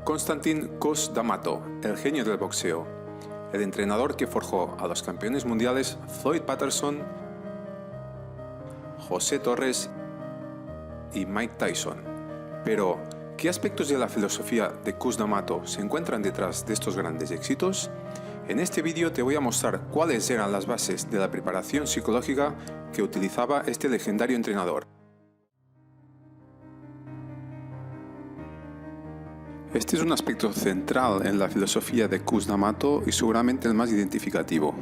Konstantin Kuz D'Amato, el genio del boxeo, el entrenador que forjó a los campeones mundiales Floyd Patterson, José Torres y Mike Tyson. Pero, ¿qué aspectos de la filosofía de Kuz D'Amato se encuentran detrás de estos grandes éxitos? En este vídeo te voy a mostrar cuáles eran las bases de la preparación psicológica que utilizaba este legendario entrenador. Este es un aspecto central en la filosofía de Kuz D'Amato y seguramente el más identificativo.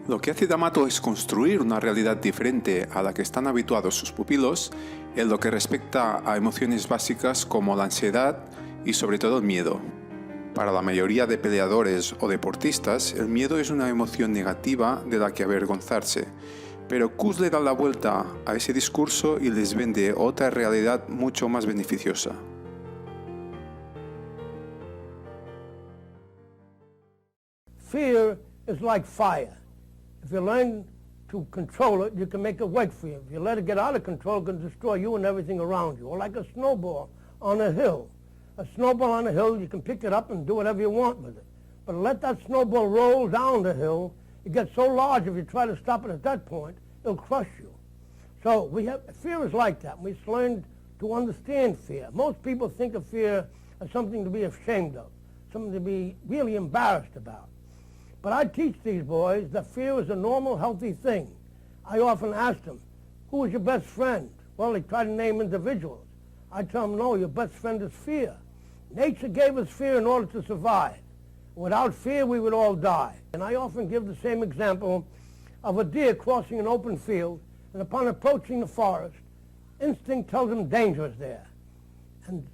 Lo que hace D'Amato es construir una realidad diferente a la que están habituados sus pupilos en lo que respecta a emociones básicas como la ansiedad y sobre todo el miedo. Para la mayoría de peleadores o deportistas, el miedo es una emoción negativa de la que avergonzarse, pero Kuz le da la vuelta a ese discurso y les vende otra realidad mucho más beneficiosa. Fear is like fire. If you learn to control it, you can make it work for you. If you let it get out of control, it can destroy you and everything around you. Or like a snowball on a hill. A snowball on a hill, you can pick it up and do whatever you want with it. But let that snowball roll down the hill, it gets so large if you try to stop it at that point, it'll crush you. So fear is like that. We just learned to understand fear. Most people think of fear as something to be ashamed of, something to be really embarrassed about. But I teach these boys that fear is a normal, healthy thing. I often ask them, who is your best friend? Well, they try to name individuals. I tell them, no, your best friend is fear. Nature gave us fear in order to survive. Without fear, we would all die. And I often give the same example of a deer crossing an open field, and upon approaching the forest, instinct tells him danger is there. And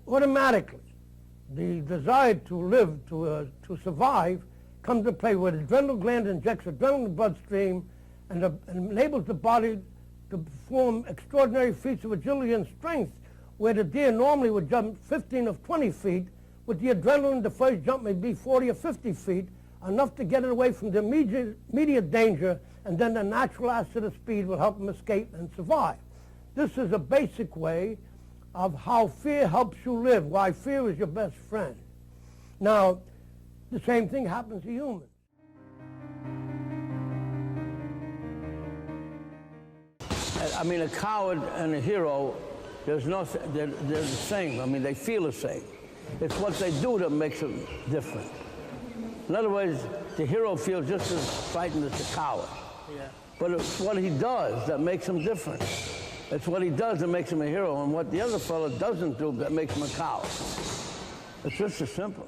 automatically, the desire to live, to survive, comes to play where the adrenal gland injects adrenaline in the bloodstream and enables the body to perform extraordinary feats of agility and strength, where the deer normally would jump 15 or 20 feet. With the adrenaline, the first jump may be 40 or 50 feet, enough to get it away from the immediate danger, and then the natural asset of speed will help them escape and survive. This is a basic way of how fear helps you live, why fear is your best friend. Now, the same thing happens to humans. I mean, a coward and a hero, they're the same. I mean, they feel the same. It's what they do that makes them different. In other words, the hero feels just as frightened as the coward. Yeah. But it's what he does that makes him different. It's what he does that makes him a hero, and what the other fellow doesn't do that makes him a coward. It's just as simple.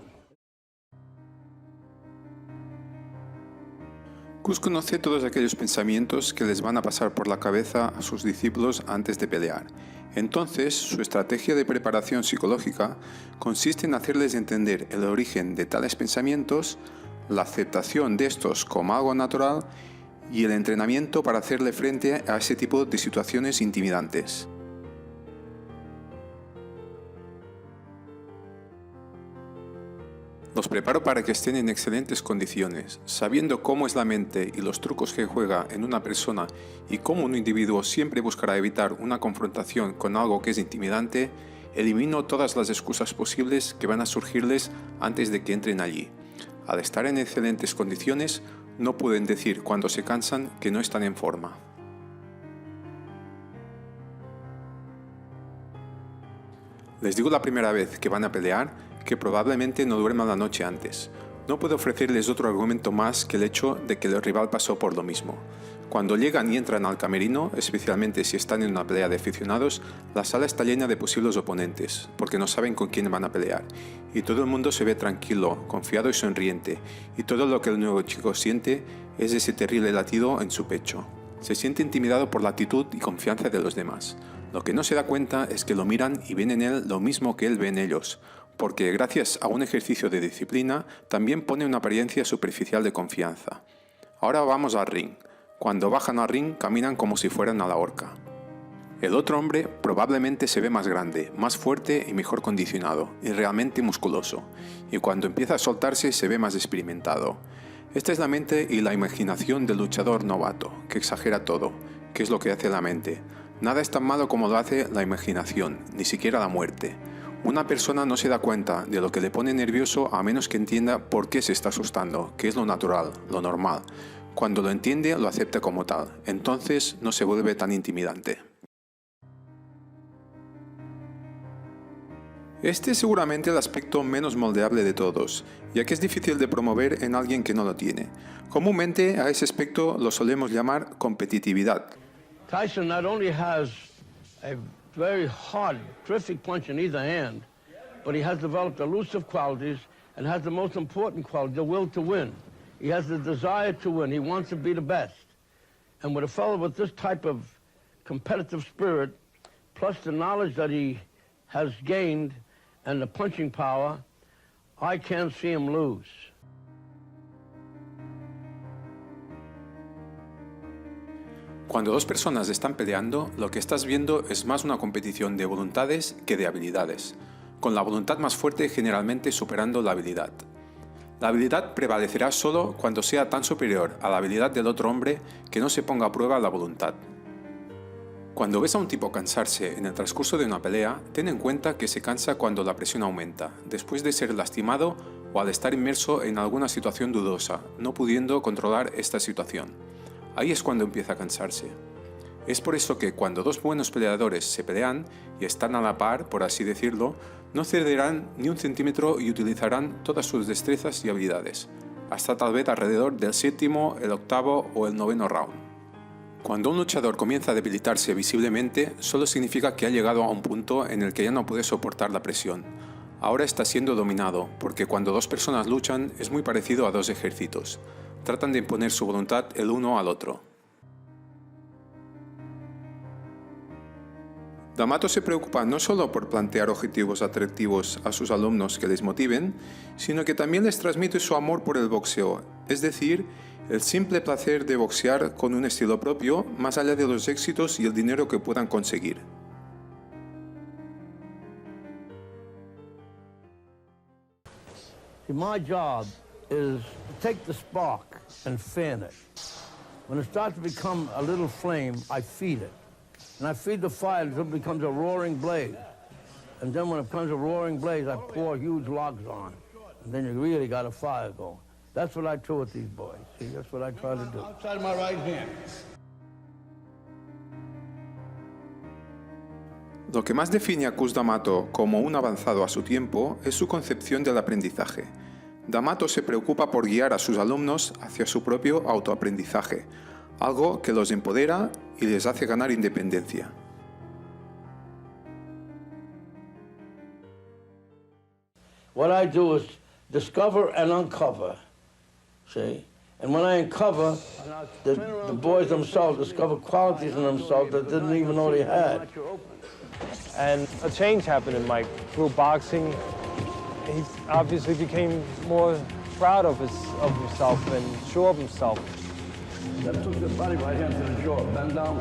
Kuz conoce todos aquellos pensamientos que les van a pasar por la cabeza a sus discípulos antes de pelear. Entonces, su estrategia de preparación psicológica consiste en hacerles entender el origen de tales pensamientos, la aceptación de estos como algo natural y el entrenamiento para hacerle frente a ese tipo de situaciones intimidantes. Los preparo para que estén en excelentes condiciones, sabiendo cómo es la mente y los trucos que juega en una persona y cómo un individuo siempre buscará evitar una confrontación con algo que es intimidante. Elimino todas las excusas posibles que van a surgirles antes de que entren allí. Al estar en excelentes condiciones, no pueden decir cuando se cansan que no están en forma. Les digo la primera vez que van a pelear que probablemente no duerman la noche antes. No puedo ofrecerles otro argumento más que el hecho de que el rival pasó por lo mismo. Cuando llegan y entran al camerino, especialmente si están en una pelea de aficionados, la sala está llena de posibles oponentes, porque no saben con quién van a pelear. Y todo el mundo se ve tranquilo, confiado y sonriente, y todo lo que el nuevo chico siente es ese terrible latido en su pecho. Se siente intimidado por la actitud y confianza de los demás. Lo que no se da cuenta es que lo miran y ven en él lo mismo que él ve en ellos, porque gracias a un ejercicio de disciplina también pone una apariencia superficial de confianza. Ahora vamos al ring. Cuando bajan al ring caminan como si fueran a la horca. El otro hombre probablemente se ve más grande, más fuerte y mejor condicionado, y realmente musculoso, y cuando empieza a soltarse se ve más experimentado. Esta es la mente y la imaginación del luchador novato, que exagera todo, que es lo que hace la mente. Nada es tan malo como lo hace la imaginación, ni siquiera la muerte. Una persona no se da cuenta de lo que le pone nervioso a menos que entienda por qué se está asustando, que es lo natural, lo normal. Cuando lo entiende, lo acepta como tal. Entonces no se vuelve tan intimidante. Este es seguramente el aspecto menos moldeable de todos, ya que es difícil de promover en alguien que no lo tiene. Comúnmente a ese aspecto lo solemos llamar competitividad. Tyson not only has a very hard, terrific punch in either hand, but he has developed elusive qualities and has the most important quality, the will to win. He has the desire to win. He wants to be the best. And with a fellow with this type of competitive spirit, plus the knowledge that he has gained and the punching power, I can't see him lose. Cuando dos personas están peleando, lo que estás viendo es más una competición de voluntades que de habilidades, con la voluntad más fuerte generalmente superando la habilidad. La habilidad prevalecerá solo cuando sea tan superior a la habilidad del otro hombre que no se ponga a prueba la voluntad. Cuando ves a un tipo cansarse en el transcurso de una pelea, ten en cuenta que se cansa cuando la presión aumenta, después de ser lastimado o al estar inmerso en alguna situación dudosa, no pudiendo controlar esta situación. Ahí es cuando empieza a cansarse. Es por eso que cuando dos buenos peleadores se pelean y están a la par, por así decirlo, no cederán ni un centímetro y utilizarán todas sus destrezas y habilidades, hasta tal vez alrededor del séptimo, el octavo o el noveno round. Cuando un luchador comienza a debilitarse visiblemente, solo significa que ha llegado a un punto en el que ya no puede soportar la presión. Ahora está siendo dominado, porque cuando dos personas luchan es muy parecido a dos ejércitos. Tratan de imponer su voluntad el uno al otro. D'Amato se preocupa no solo por plantear objetivos atractivos a sus alumnos que les motiven, sino que también les transmite su amor por el boxeo, es decir, el simple placer de boxear con un estilo propio, más allá de los éxitos y el dinero que puedan conseguir. My job is to take the spark and fan it. When it starts to become a little flame, I feed it. And I feed the fire until it becomes a roaring blaze. And then when it becomes a roaring blaze, I pour huge logs on. And then you really got a fire going. That's what I do with these boys. See, that's what I try to do. Outside my right hand. Lo que más define a Cus D'Amato como un avanzado a su tiempo es su concepción del aprendizaje. D'Amato se preocupa por guiar a sus alumnos hacia su propio autoaprendizaje, algo que los empodera y les hace ganar independencia. What I do is discover and uncover, see? And when I uncover, the boys themselves discover qualities in themselves that didn't even know they had. And a change happened in Mike through boxing. He obviously became more proud of himself and sure of himself. That took the body right hand to the jaw. Bend down.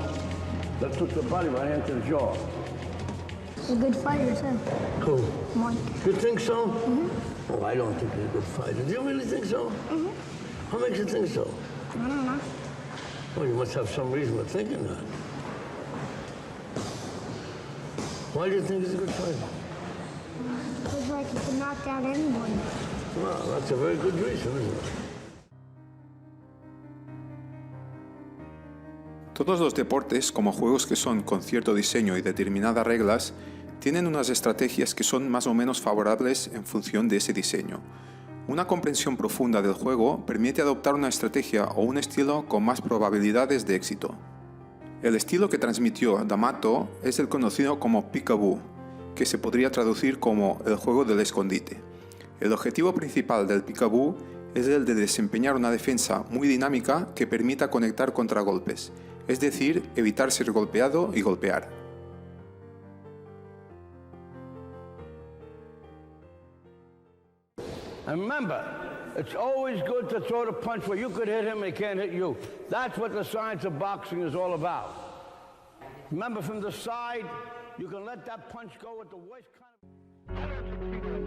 That took the body right hand to the jaw. He's a good fighter, too. Who? Mike. You think so? Mm-hmm. Oh, I don't think he's a good fighter. Do you really think so? Mm-hmm. How makes you think so? I don't know. Well, you must have some reason for thinking that. Why do you think he's a good fighter? Because, like, he can knock out anyone. Well, that's a very good reason, isn't it? Todos los deportes, como juegos que son con cierto diseño y determinadas reglas, tienen unas estrategias que son más o menos favorables en función de ese diseño. Una comprensión profunda del juego permite adoptar una estrategia o un estilo con más probabilidades de éxito. El estilo que transmitió D'Amato es el conocido como Peekaboo, que se podría traducir como el juego del escondite. El objetivo principal del Peekaboo es el de desempeñar una defensa muy dinámica que permita conectar contragolpes, es decir, evitar ser golpeado y golpear. And remember, it's always good to throw the punch where you could hit him and he can't hit you. That's what the science of boxing is all about. Remember, from the side, you can let that punch go with the worst kind of...